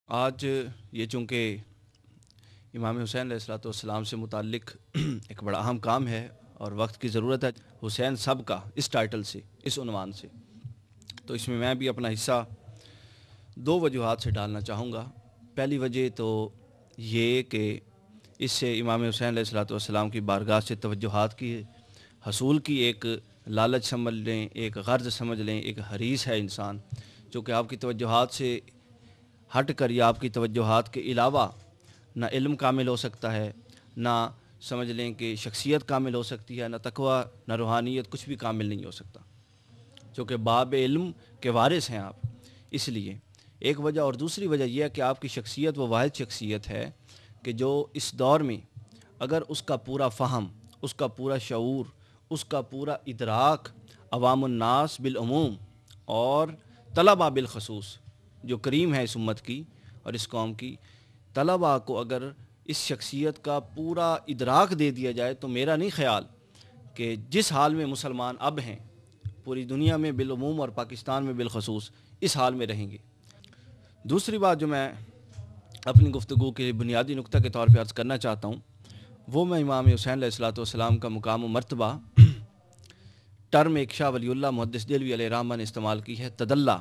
آج یہ چونکہ امام حسین علیہ الصلوۃ والسلام سے متعلق ایک بڑا اہم کام ہے اور وقت کی ضرورت ہے، حسین سب کا اس ٹائٹل سے، اس عنوان سے، تو اس میں بھی اپنا حصہ دو وجوہات سے ڈالنا چاہوں گا۔ پہلی وجہ تو یہ کہ اس سے امام حسین علیہ الصلوۃ والسلام کی بارگاہ سے توجہات کی حصول کی ایک لالچ سمجھ لیں، ایک غرض سمجھ لیں، ایک حریص ہے انسان، جو کہ آپ کی توجہات سے ہٹ کر یا آپ کی توجہات کے علاوہ نہ علم کامل ہو سکتا ہے، نہ سمجھ لیں کہ شخصیت کامل ہو سکتی ہے، نہ تقویٰ، نہ روحانیت، کچھ بھی کامل نہیں ہو سکتا، چونکہ باب علم کے وارث ہیں آپ۔ اس لیے ایک وجہ، اور دوسری وجہ یہ ہے کہ آپ کی شخصیت وہ واحد شخصیت ہے کہ جو اس دور میں اگر اس کا پورا فہم، اس کا پورا شعور، اس کا پورا ادراک عوام الناس بالعموم اور طلباء بالخصوص، جو کریم ہے اس امت کی اور اس قوم کی، طلباء کو اگر اس شخصیت کا پورا ادراک دے دیا جائے تو میرا نہیں خیال کہ جس حال میں مسلمان اب ہیں پوری دنیا میں بالعموم اور پاکستان میں بالخصوص اس حال میں رہیں گے۔ دوسری بات جو میں اپنی گفتگو کے بنیادی نقطہ کے طور پہ عرض کرنا چاہتا ہوں، وہ میں امام حسین علیہ الصلوۃ والسلام کا مقام و مرتبہ ٹرم ایک شاہ ولی اللہ محدث دہلوی علیہ الرحمہ نے استعمال کی ہے، تدلی۔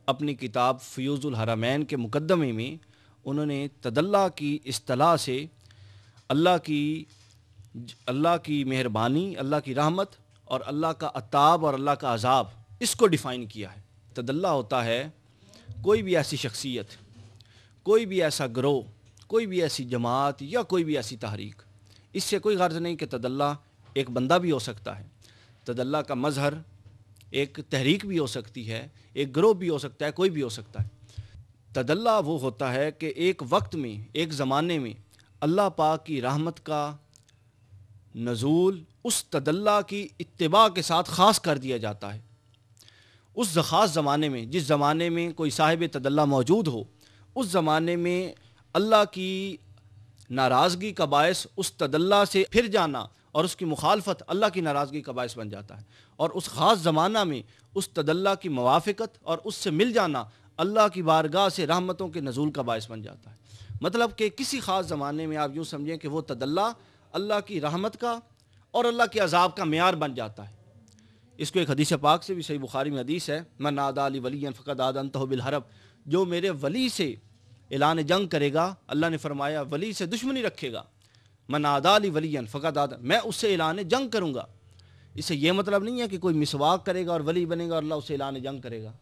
اپنی کتاب فیوض الحرمین کے مقدمے میں انہوں نے تدلی کی اصطلاح سے اللہ کی مہربانی، اللہ کی رحمت اور اللہ کا عتاب اور اللہ کا عذاب، اس کو ڈیفائن کیا ہے۔ تدلی ہوتا ہے کوئی بھی ایسی شخصیت، کوئی بھی ایسا گروہ، کوئی بھی ایسی جماعت یا کوئی بھی ایسی تحریک، اس سے کوئی غرض نہیں کہ تدلی ایک بندہ بھی ہو سکتا ہے، تدلی کا مظہر ایک تحریک بھی ہو سکتی ہے، ایک گروہ بھی ہو سکتا ہے، کوئی بھی ہو سکتا ہے۔ تدلی وہ ہوتا ہے کہ ایک وقت میں، ایک زمانے میں اللہ پاک کی رحمت کا نزول اس تدلی کی اتباع کے ساتھ خاص کر دیا جاتا ہے۔ اس خاص زمانے میں، جس زمانے میں کوئی صاحب تدلی موجود ہو، اس زمانے میں اللہ کی ناراضگی کا باعث اس تدلی سے پھر جانا اور اس کی مخالفت اللہ کی ناراضگی کا باعث بن جاتا ہے، اور اس خاص زمانہ میں اس تدلی کی موافقت اور اس سے مل جانا اللہ کی بارگاہ سے رحمتوں کے نزول کا باعث بن جاتا ہے۔ مطلب کہ کسی خاص زمانے میں آپ یوں سمجھیں کہ وہ تدلی اللہ کی رحمت کا اور اللہ کے عذاب کا معیار بن جاتا ہے۔ اس کو ایک حدیث پاک سے بھی، صحیح بخاری میں حدیث ہے، من عادی لی ولی فقد آذنتہ بالحرب، جو میرے ولی سے اعلان جنگ کرے گا، اللہ نے فرمایا ولی سے دشمنی رکھے گا، من عادی لی ولی فقد آذن، میں اس سے اعلان جنگ کروں گا۔ اس سے یہ مطلب نہیں ہے کہ کوئی مسواک کرے گا اور ولی بنے گا اور اللہ اس سے اعلان جنگ کرے گا۔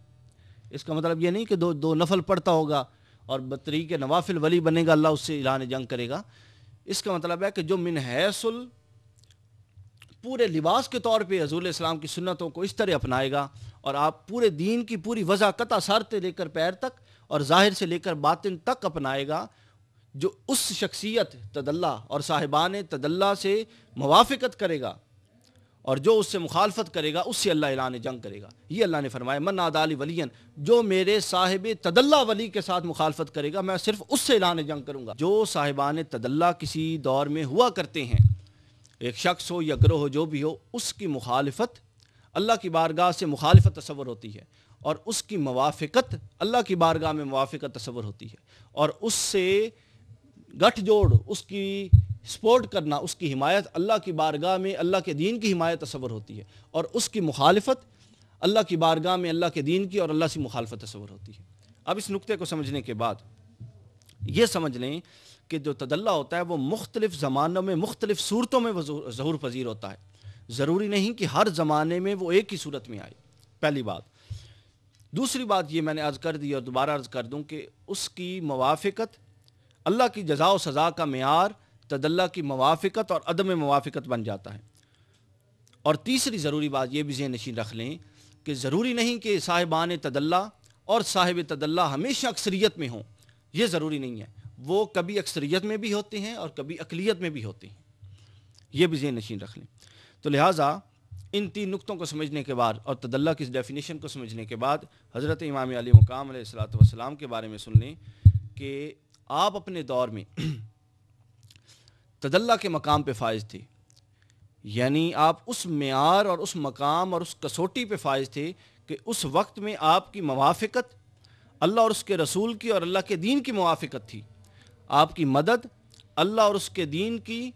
اس کا مطلب یہ نہیں کہ دو نفل پڑھتا ہوگا اور بطریق نوافل ولی بنے گا، اللہ اس سے اعلان جنگ کرے گا۔ اس کا مطلب ہے کہ جو من حیث پورے لباس کے طور پہ حضور علیہ السلام کی سنتوں کو اس طرح اپنائے گا، اور آپ پورے دین کی پوری وضع قطع سر سے لے کر پیر تک اور ظاہر سے لے کر باطن تک اپنائے گا، جو اس شخصیت تدلی اور صاحبان تدلی سے موافقت کرے گا اور جو اس سے مخالفت کرے گا، اس سے اللہ اعلان جنگ کرے گا۔ یہ اللہ نے فرمایا من عادی لی ولی، جو میرے صاحب تدلی ولی کے ساتھ مخالفت کرے گا، میں صرف اس سے اعلان جنگ کروں گا۔ جو صاحبان تدلی کسی دور میں ہوا کرتے ہیں، ایک شخص ہو یا گروہ ہو، جو بھی ہو، اس کی مخالفت اللہ کی بارگاہ سے مخالفت تصور ہوتی ہے، اور اس کی موافقت اللہ کی بارگاہ میں موافقت تصور ہوتی ہے، اور اس سے گٹھ جوڑ، اس کی سپورٹ کرنا، اس کی حمایت اللہ کی بارگاہ میں اللہ کے دین کی حمایت تصور ہوتی ہے، اور اس کی مخالفت اللہ کی بارگاہ میں اللہ کے دین کی اور اللہ سے مخالفت تصور ہوتی ہے۔ اب اس نقطے کو سمجھنے کے بعد یہ سمجھ لیں کہ جو تدلی ہوتا ہے وہ مختلف زمانوں میں مختلف صورتوں میں ظہور پذیر ہوتا ہے، ضروری نہیں کہ ہر زمانے میں وہ ایک ہی صورت میں آئے، پہلی بات۔ دوسری بات یہ میں نے عرض کر دی اور دوبارہ عرض کر دوں کہ اس کی موافقت اللہ کی جزا و سزا کا معیار تدلی کی موافقت اور عدم موافقت بن جاتا ہے۔ اور تیسری ضروری بات یہ بھی ذہن نشین رکھ لیں کہ ضروری نہیں کہ صاحبان تدلی اور صاحب تدلی ہمیشہ اکثریت میں ہوں، یہ ضروری نہیں ہے، وہ کبھی اکثریت میں بھی ہوتے ہیں اور کبھی اقلیت میں بھی ہوتے ہیں، یہ بھی ذہن نشین رکھ لیں۔ تو لہٰذا ان تین نقطوں کو سمجھنے کے بعد اور تدلی کی ڈیفینیشن کو سمجھنے کے بعد حضرت امام علی مقام علیہ الصلوۃ والسلام کے بارے میں سن لیں کہ آپ اپنے دور میں تدلی کے مقام پہ فائز تھے، یعنی آپ اس معیار اور اس مقام اور اس کسوٹی پہ فائز تھے کہ اس وقت میں آپ کی موافقت اللہ اور اس کے رسول کی اور اللہ کے دین کی موافقت تھی، آپ کی مدد اللہ اور اس کے دین کی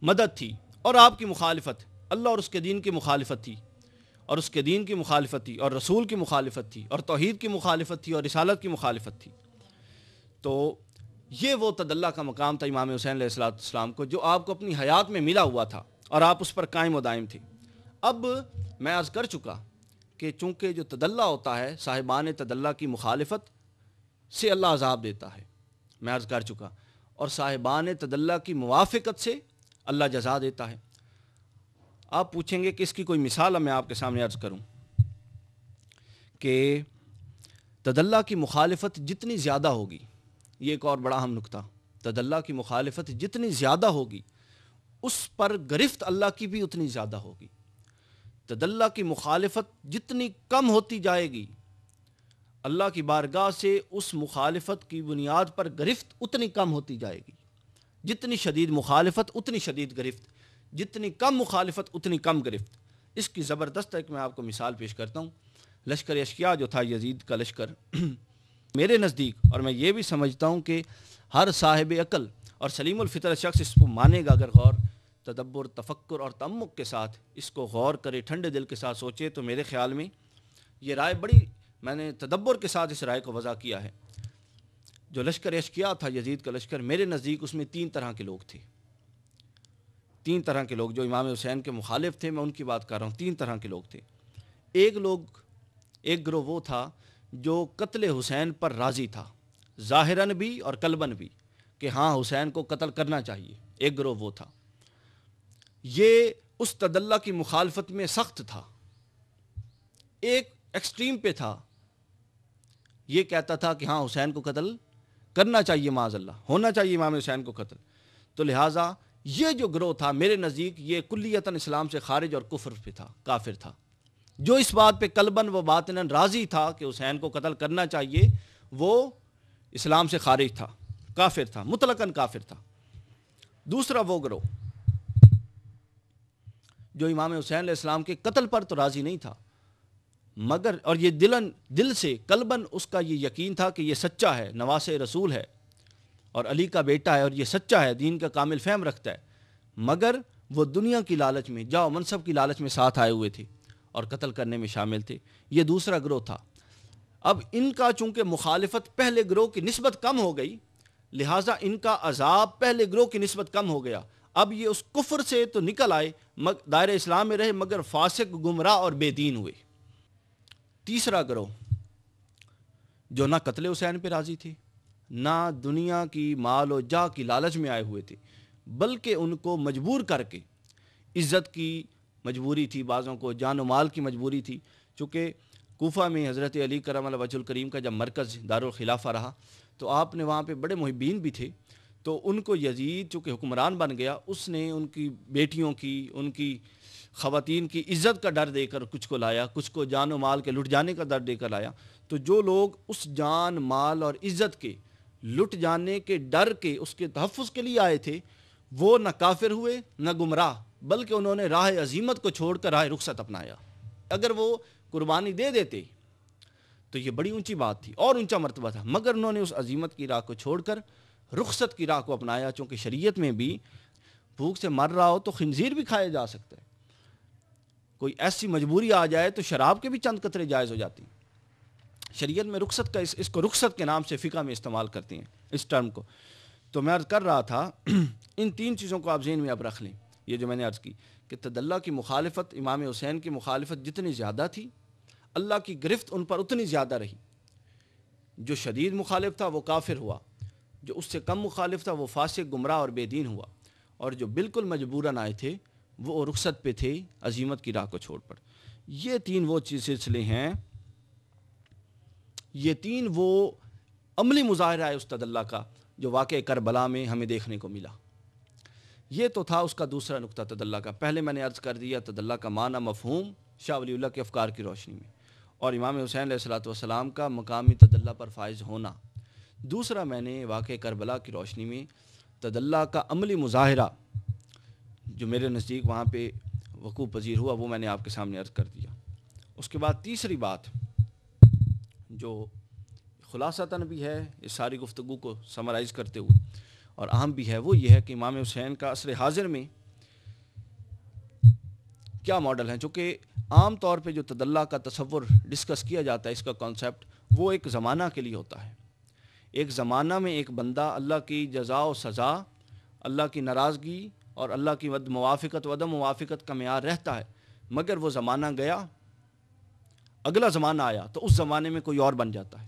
مدد تھی، اور آپ کی مخالفت اللہ اور اس کے دین کی مخالفت تھی، اور اس کے دین کی مخالفت تھی، اور رسول کی مخالفت تھی، اور توحید کی مخالفت تھی، اور رسالت کی مخالفت تھی۔ تو یہ وہ تدلی کا مقام تھا امام حسین علیہ السلام کو، جو آپ کو اپنی حیات میں ملا ہوا تھا اور آپ اس پر قائم و دائم تھے۔ اب میں عرض کر چکا کہ چونکہ جو تدلی ہوتا ہے، صاحبان تدلی کی مخالفت سے اللہ عذاب دیتا ہے، میں عرض کر چکا، اور صاحبان تدلی کی موافقت سے اللہ جزا دیتا ہے۔ آپ پوچھیں گے کہ اس کی کوئی مثال میں آپ کے سامنے عرض کروں کہ تدلی کی مخالفت جتنی زیادہ ہوگی، یہ ایک اور بڑا اہم نکتہ، تدلی کی مخالفت جتنی زیادہ ہوگی اس پر گرفت اللہ کی بھی اتنی زیادہ ہوگی۔ تدلی کی مخالفت جتنی کم ہوتی جائے گی، اللہ کی بارگاہ سے اس مخالفت کی بنیاد پر گرفت اتنی کم ہوتی جائے گی۔ جتنی شدید مخالفت اتنی شدید گرفت، جتنی کم مخالفت اتنی کم گرفت۔ اس کی زبردست ایک میں آپ کو مثال پیش کرتا ہوں۔ لشکر اشکیا جو تھا یزید کا لشکر، میرے نزدیک، اور میں یہ بھی سمجھتا ہوں کہ ہر صاحب عقل اور سلیم الفطر شخص اس کو مانے گا، اگر غور، تدبر، تفکر اور تعمق کے ساتھ اس کو غور کرے، ٹھنڈے دل کے ساتھ سوچے، تو میرے خیال میں یہ رائے بڑی، میں نے تدبر کے ساتھ اس رائے کو وضع کیا ہے۔ جو لشکر اشکیا تھا یزید کا لشکر، میرے نزدیک اس میں 3 طرح کے لوگ تھے۔ 3 طرح کے لوگ جو امام حسین کے مخالف تھے، میں ان کی بات کر رہا ہوں۔ 3 طرح کے لوگ تھے۔ ایک گروہ وہ تھا جو قتل حسین پر راضی تھا، ظاہراً بھی اور قلباً بھی، کہ ہاں حسین کو قتل کرنا چاہیے۔ ایک گروہ وہ تھا، یہ اس تدلی کی مخالفت میں سخت تھا، ایک ایکسٹریم پہ تھا، یہ کہتا تھا کہ ہاں حسین کو قتل کرنا چاہیے، معاذ اللہ ہونا چاہیے امام حسین کو قتل۔ تو لہٰذا یہ جو گروہ تھا میرے نزدیک یہ کلیتاً اسلام سے خارج اور کفر پہ تھا، کافر تھا۔ جو اس بات پہ قلباً و باطناً راضی تھا کہ حسین کو قتل کرنا چاہیے، وہ اسلام سے خارج تھا، کافر تھا، مطلقاً کافر تھا۔ دوسرا وہ گروہ جو امام حسین علیہ السلام کے قتل پر تو راضی نہیں تھا، مگر اور یہ دل سے قلباً اس کا یہ یقین تھا کہ یہ سچا ہے، نواسے رسول ہے اور علی کا بیٹا ہے، اور یہ سچا ہے، دین کا کامل فہم رکھتا ہے، مگر وہ دنیا کی لالچ میں، جاؤ منصب کی لالچ میں ساتھ آئے ہوئے تھے اور قتل کرنے میں شامل تھے۔ یہ دوسرا گروہ تھا۔ اب ان کا چونکہ مخالفت پہلے گروہ کی نسبت کم ہو گئی، لہٰذا ان کا عذاب پہلے گروہ کی نسبت کم ہو گیا۔ اب یہ اس کفر سے تو نکل آئے، دائرہ اسلام میں رہے، مگر فاسق، گمراہ اور بے دین ہوئے۔ تیسرا گروہ جو نہ قتل حسین پہ راضی تھے، نہ دنیا کی مال و جاہ کی لالچ میں آئے ہوئے تھے، بلکہ ان کو مجبور کر کے، عزت کی مجبوری تھی، بعضوں کو جان و مال کی مجبوری تھی، چونکہ کوفہ میں حضرت علی کرم اللہ وجہ الکریم کا جب مرکز دارالخلافہ رہا تو آپ نے وہاں پہ بڑے محبین بھی تھے، تو ان کو یزید چونکہ حکمران بن گیا، اس نے ان کی بیٹیوں کی، ان کی خواتین کی عزت کا ڈر دے کر کچھ کو لایا، کچھ کو جان و مال کے لٹ جانے کا ڈر دے کر لایا۔ تو جو لوگ اس جان، مال اور عزت کے لٹ جانے کے ڈر کے، اس کے تحفظ کے لیے آئے تھے، وہ نہ کافر ہوئے نہ گمراہ، بلکہ انہوں نے راہ عزیمت کو چھوڑ کر راہ رخصت اپنایا۔ اگر وہ قربانی دے دیتے تو یہ بڑی اونچی بات تھی اور اونچا مرتبہ تھا، مگر انہوں نے اس عزیمت کی راہ کو چھوڑ کر رخصت کی راہ کو اپنایا، چونکہ شریعت میں بھی بھوک سے مر رہا ہو تو خنزیر بھی کھایا جا سکتا ہے، کوئی ایسی مجبوری آ جائے تو شراب کے بھی چند قطرے جائز ہو جاتی ہیں۔ شریعت میں رخصت کا اس کو رخصت کے نام سے فقہ میں استعمال کرتے ہیں اس ٹرم کو۔ تو میں عرض کر رہا تھا ان 3 چیزوں کو آپ ذہن میں اب رکھ لیں، یہ جو میں نے عرض کی کہ تدلی کی مخالفت، امام حسین کی مخالفت جتنی زیادہ تھی، اللہ کی گرفت ان پر اتنی زیادہ رہی۔ جو شدید مخالف تھا وہ کافر ہوا، جو اس سے کم مخالف تھا وہ فاسق، گمراہ اور بے دین ہوا، اور جو بالکل مجبوراً آئے تھے وہ رخصت پہ تھے، عزیمت کی راہ کو چھوڑ پڑ۔ یہ 3 وہ سلسلے ہیں، یہ 3 وہ عملی مظاہرہ ہے اس تدلی کا جو واقعہ کربلا میں ہمیں دیکھنے کو ملا۔ یہ تو تھا اس کا دوسرا نقطہ تدلی کا۔ پہلے میں نے عرض کر دیا تدلی کا معنی، مفہوم شاہ ولی اللہ کے افکار کی روشنی میں، اور امام حسین علیہ السلام کا مقامی تدلی پر فائز ہونا۔ دوسرا میں نے واقعہ کربلا کی روشنی میں تدلی کا عملی مظاہرہ جو میرے نزدیک وہاں پہ وقوع پذیر ہوا، وہ میں نے آپ کے سامنے عرض کر دیا۔ اس کے بعد تیسری بات جو خلاصتاً بھی ہے اس ساری گفتگو کو سمرائز کرتے ہوئے، اور اہم بھی ہے، وہ یہ ہے کہ امام حسین کا عصر حاضر میں کیا ماڈل ہیں. چونکہ عام طور پہ جو تدلی کا تصور ڈسکس کیا جاتا ہے، اس کا کانسیپٹ، وہ ایک زمانہ کے لیے ہوتا ہے. ایک زمانہ میں ایک بندہ اللہ کی جزا و سزا، اللہ کی ناراضگی اور اللہ کی موافقت و عدم موافقت کا معیار رہتا ہے. مگر وہ زمانہ گیا، اگلا زمانہ آیا تو اس زمانے میں کوئی اور بن جاتا ہے.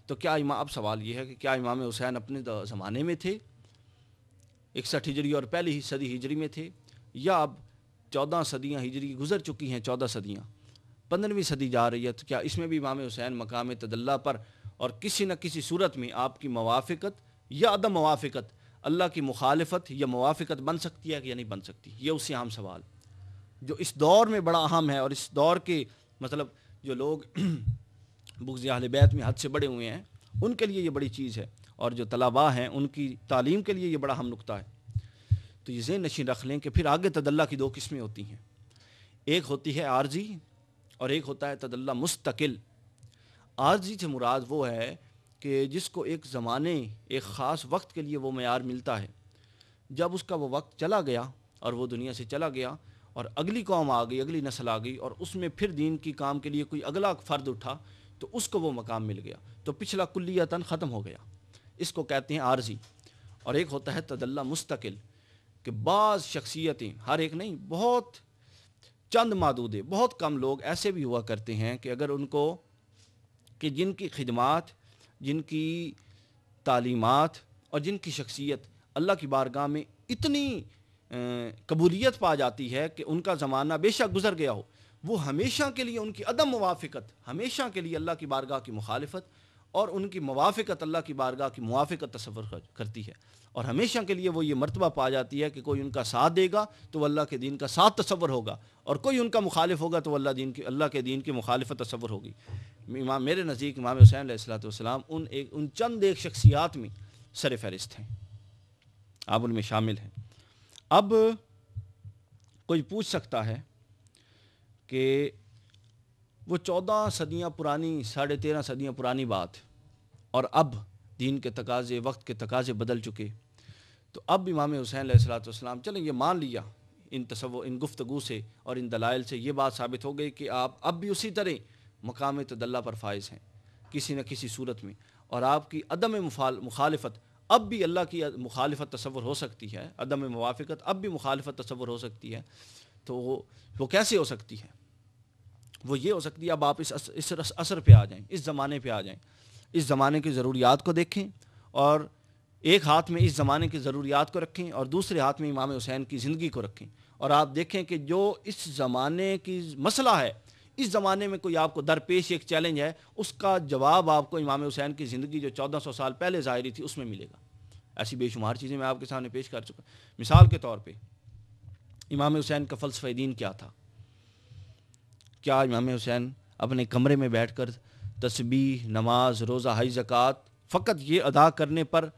تو کیا اب سوال یہ ہے کہ کیا امام حسین اپنے زمانے میں تھے 61 ہجری اور پہلی صدی ہجری میں تھے، یا اب 14 صدیاں ہجری گزر چکی ہیں، 14 صدیاں، 15ویں صدی جا رہی ہے، تو کیا اس میں بھی امام حسین مقام تدلی پر اور کسی نہ کسی صورت میں آپ کی موافقت یا عدم موافقت، اللہ کی مخالفت یا موافقت بن سکتی ہے کہ یا نہیں بن سکتی؟ یہ اس سے اہم سوال جو اس دور میں بڑا اہم ہے، اور اس دور کے مطلب جو لوگ بغض اہل بیت میں حد سے بڑے ہوئے ہیں ان کے لیے یہ بڑی چیز ہے، اور جو طلباء ہیں ان کی تعلیم کے لیے یہ بڑا اہم نقطہ ہے. تو یہ ذہن نشین رکھ لیں کہ پھر آگے تدلی کی 2 قسمیں ہوتی ہیں. ایک ہوتی ہے عارضی اور ایک ہوتا ہے تدلی مستقل. عارضی سے مراد وہ ہے کہ جس کو ایک زمانے، ایک خاص وقت کے لیے وہ معیار ملتا ہے. جب اس کا وہ وقت چلا گیا اور وہ دنیا سے چلا گیا اور اگلی قوم آ گئی، اگلی نسل آ گئی، اور اس میں پھر دین کی کام کے لیے کوئی اگلا فرد اٹھا تو اس کو وہ مقام مل گیا، تو پچھلا کلیتاً ختم ہو گیا. اس کو کہتے ہیں عارضی. اور ایک ہوتا ہے تدلی مستقل، کہ بعض شخصیتیں، ہر ایک نہیں، بہت چند معدودے، بہت کم لوگ ایسے بھی ہوا کرتے ہیں کہ اگر ان کو، کہ جن کی خدمات، جن کی تعلیمات اور جن کی شخصیت اللہ کی بارگاہ میں اتنی قبولیت پا جاتی ہے کہ ان کا زمانہ بے شک گزر گیا ہو، وہ ہمیشہ کے لیے ان کی عدم موافقت، ہمیشہ کے لیے اللہ کی بارگاہ کی مخالفت اور ان کی موافقت اللہ کی بارگاہ کی موافقت تصور کرتی ہے. اور ہمیشہ کے لیے وہ یہ مرتبہ پا جاتی ہے کہ کوئی ان کا ساتھ دے گا تو وہ اللہ کے دین کا ساتھ تصور ہوگا، اور کوئی ان کا مخالف ہوگا تو اللہ کے دین کی مخالفت تصور ہوگی. میرے نزدیک امام حسین علیہ السلام ان چند ایک شخصیات میں سر فہرست ہیں، آپ ان میں شامل ہیں. اب کوئی پوچھ سکتا ہے کہ وہ 14 صدیاں پرانی، 13.5 صدیاں پرانی بات، اور اب دین کے تقاضے، وقت کے تقاضے بدل چکے، تو اب امام حسین علیہ السلام، چلیں یہ مان لیا ان گفتگو سے اور ان دلائل سے یہ بات ثابت ہو گئی کہ آپ اب بھی اسی طرح مقام تدلی پر فائز ہیں کسی نہ کسی صورت میں، اور آپ کی عدم مخالفت اب بھی اللہ کی مخالفت تصور ہو سکتی ہے، عدم موافقت اب بھی مخالفت تصور ہو سکتی ہے. تو وہ کیسے ہو سکتی ہے؟ وہ یہ ہو سکتی ہے، اب آپ اس اثر پہ آ جائیں، اس زمانے پہ آ جائیں، اس زمانے کی ضروریات کو دیکھیں، اور ایک ہاتھ میں اس زمانے کی ضروریات کو رکھیں اور دوسرے ہاتھ میں امام حسین کی زندگی کو رکھیں، اور آپ دیکھیں کہ جو اس زمانے کی مسئلہ ہے، اس زمانے میں کوئی آپ کو درپیش ایک چیلنج ہے، اس کا جواب آپ کو امام حسین کی زندگی جو 1400 سال پہلے ظاہری تھی اس میں ملے گا. ایسی بے شمار چیزیں میں آپ کے سامنے پیش کر چکا. مثال کے طور پہ امام حسین کا فلسفہ دین کیا تھا؟ کیا امام حسین اپنے کمرے میں بیٹھ کر تسبیح، نماز، روزہ، حج، زکوٰۃ فقط یہ ادا کرنے پر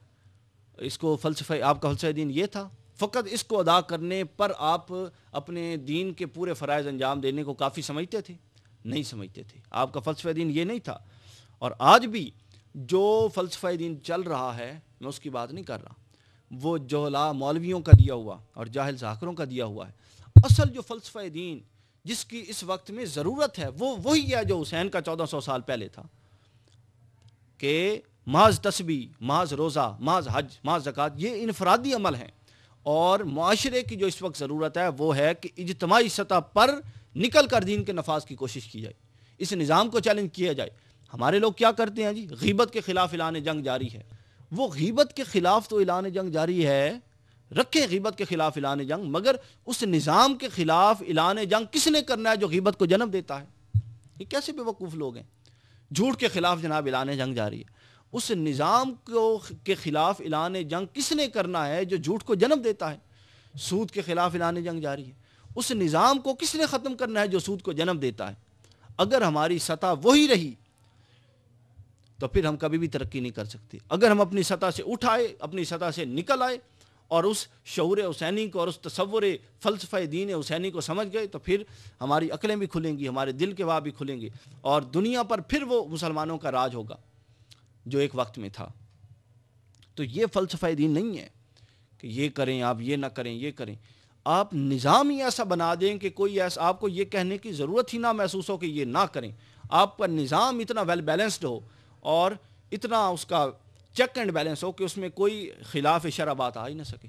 اس کو فلسفہ، آپ کا فلسفہ دین یہ تھا؟ فقط اس کو ادا کرنے پر آپ اپنے دین کے پورے فرائض انجام دینے کو کافی سمجھتے تھے؟ نہیں سمجھتے تھے. آپ کا فلسفہ دین یہ نہیں تھا. اور آج بھی جو فلسفہ دین چل رہا ہے، میں اس کی بات نہیں کر رہا، وہ جوہلا مولویوں کا دیا ہوا اور جاہل ذاکروں کا دیا ہوا ہے. اصل جو فلسفہ دین جس کی اس وقت میں ضرورت ہے وہ وہی ہے جو حسین کا 1400 سال پہلے تھا، کہ محض تسبیح، محض روزہ، محض حج، محض زکوٰۃ، یہ انفرادی عمل ہیں. اور معاشرے کی جو اس وقت ضرورت ہے وہ ہے کہ اجتماعی سطح پر نکل کر دین کے نفاذ کی کوشش کی جائے، اس نظام کو چیلنج کیا جائے. ہمارے لوگ کیا کرتے ہیں جی؟ غیبت کے خلاف اعلان جنگ جاری ہے. وہ غیبت کے خلاف تو اعلان جنگ جاری ہے، رکھیں غیبت کے خلاف اعلان جنگ، مگر اس نظام کے خلاف اعلان جنگ کس نے کرنا ہے جو غیبت کو جنم دیتا ہے؟ یہ کیسے بے وقوف لوگ ہیں؟ جھوٹ کے خلاف جناب اعلان جنگ جاری ہے. اس نظام کے خلاف اعلان جنگ کس نے کرنا ہے جو جھوٹ کو جنم دیتا ہے؟ سود کے خلاف اعلان جنگ جاری ہے. اس نظام کو کس نے ختم کرنا ہے جو سود کو جنم دیتا ہے؟ اگر ہماری سطح وہی رہی تو پھر ہم کبھی بھی ترقی نہیں کر سکتے. اگر ہم اپنی سطح سے اٹھائے، اپنی سطح سے نکل آئے اور اس شعور حسینی کو اور اس تصور فلسفہ دین حسینی کو سمجھ گئے تو پھر ہماری عقلیں بھی کھلیں گی، ہمارے دل کے باب بھی کھلیں گے، اور دنیا پر پھر وہ مسلمانوں کا راج ہوگا. جو ایک وقت میں تھا. تو یہ فلسفہ دین نہیں ہے کہ یہ کریں آپ، یہ نہ کریں، یہ کریں. آپ نظام ہی ایسا بنا دیں کہ کوئی ایسا آپ کو یہ کہنے کی ضرورت ہی نہ محسوس ہو کہ یہ نہ کریں. آپ کا نظام اتنا ویل بیلنسڈ ہو اور اتنا اس کا چیک اینڈ بیلنس ہو کہ اس میں کوئی خلاف شرع بات آ ہی نہ سکے.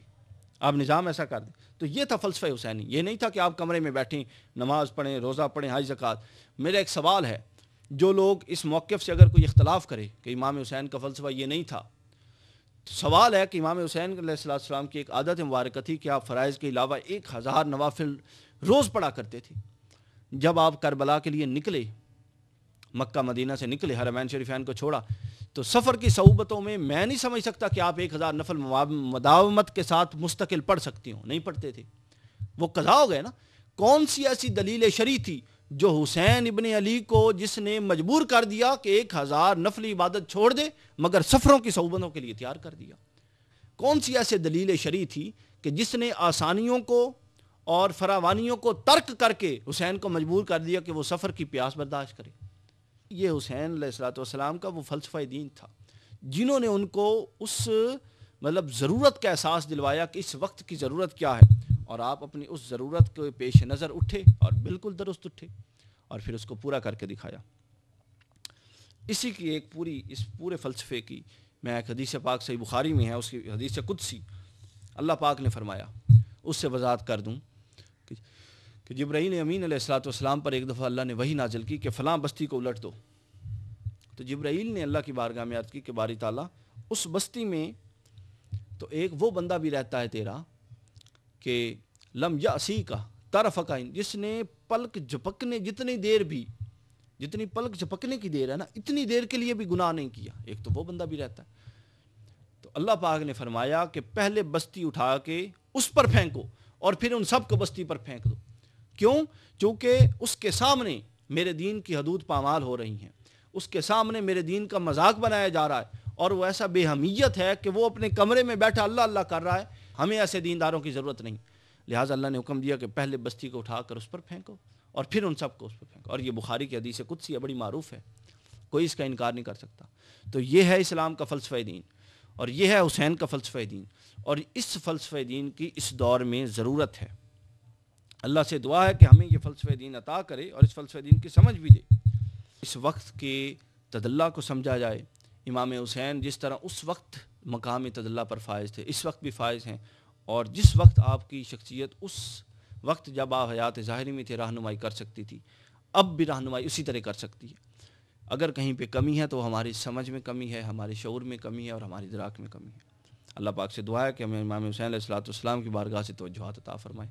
آپ نظام ایسا کر دیں. تو یہ تھا فلسفہ حسینی. یہ نہیں تھا کہ آپ کمرے میں بیٹھیں، نماز پڑھیں، روزہ پڑھیں، حج زکوٰۃ. میرا ایک سوال ہے، جو لوگ اس موقف سے اگر کوئی اختلاف کرے کہ امام حسین کا فلسفہ یہ نہیں تھا، تو سوال ہے کہ امام حسین علیہ السلام کی ایک عادت مبارکہ تھی کہ آپ فرائض کے علاوہ 1000 نوافل روز پڑھا کرتے تھے. جب آپ کربلا کے لیے نکلے، مکہ مدینہ سے نکلے، حرمین شریفین کو چھوڑا، تو سفر کی صعوبتوں میں نہیں سمجھ سکتا کہ آپ 1000 نفل مداومت کے ساتھ مستقل پڑھ سکتی ہوں. نہیں پڑھتے تھے، وہ قضا ہو گئے نا. کون سی ایسی دلیل شرعی تھی جو حسین ابن علی کو جس نے مجبور کر دیا کہ 1000 نفلی عبادت چھوڑ دے مگر سفروں کی صعوبتوں کے لیے تیار کر دیا؟ کون سی ایسی دلیل شرعی تھی کہ جس نے آسانیوں کو اور فراوانیوں کو ترک کر کے حسین کو مجبور کر دیا کہ وہ سفر کی پیاس برداشت کرے؟ یہ حسین علیہ السلام کا وہ فلسفہ دین تھا جنہوں نے ان کو اس ضرورت کا احساس دلوایا کہ اس وقت کی ضرورت کیا ہے، اور آپ اپنی اس ضرورت کے پیش نظر اٹھے اور بالکل درست اٹھے اور پھر اس کو پورا کر کے دکھایا. اسی کی اس پورے فلسفے کی میں ایک حدیث پاک صحیح بخاری میں ہے، اس کی حدیث قدسی اللہ پاک نے فرمایا، اس سے وضاحت کر دوں کہ جبرائیل امین علیہ السلام پر ایک دفعہ اللہ نے وحی نازل کی کہ فلاں بستی کو الٹ دو. تو جبرائیل نے اللہ کی بارگاہ میں عرض کی کہ باری تعالیٰ، اس بستی میں تو ایک وہ بندہ بھی رہتا ہے تیرا کہ لم یاسی کا طرف کا، جس نے پلک جھپکنے جتنی پلک جھپکنے کی دیر ہے نا، اتنی دیر کے لیے بھی گناہ نہیں کیا. ایک تو وہ بندہ بھی رہتا ہے. تو اللہ پاک نے فرمایا کہ پہلے بستی اٹھا کے اس پر پھینکو اور پھر ان سب کو بستی پر پھینک دو. کیوں؟ چونکہ اس کے سامنے میرے دین کی حدود پامال ہو رہی ہیں، اس کے سامنے میرے دین کا مذاق بنایا جا رہا ہے، اور وہ ایسا بے حمیت ہے کہ وہ اپنے کمرے میں بیٹھا اللہ اللہ کر رہا ہے. ہمیں ایسے دینداروں کی ضرورت نہیں. لہٰذا اللہ نے حکم دیا کہ پہلے بستی کو اٹھا کر اس پر پھینکو اور پھر ان سب کو اس پر پھینکو. اور یہ بخاری کی حدیث قدسی ہے، بڑی معروف ہے، کوئی اس کا انکار نہیں کر سکتا. تو یہ ہے اسلام کا فلسفہ دین، اور یہ ہے حسین کا فلسفہ دین، اور اس فلسفہ دین کی اس دور میں ضرورت ہے. اللہ سے دعا ہے کہ ہمیں یہ فلسفہ دین عطا کرے اور اس فلسفہ دین کی سمجھ بھی دے. اس وقت کے تدلّہ کو سمجھا جائے. امام حسین جس طرح اس وقت مقام تدلّہ پر فائز تھے، اس وقت بھی فائز ہیں، اور جس وقت آپ کی شخصیت اس وقت جب آپ حیات ظاہری میں تھے رہنمائی کر سکتی تھی، اب بھی رہنمائی اسی طرح کر سکتی ہے. اگر کہیں پہ کمی ہے تو ہماری سمجھ میں کمی ہے، ہمارے شعور میں کمی ہے، اور ہماری ادراک میں کمی ہے. اللہ پاک سے دعا ہے کہ ہمیں امام حسین علیہ السلام کی بارگاہ سے توجہات عطا فرمائے.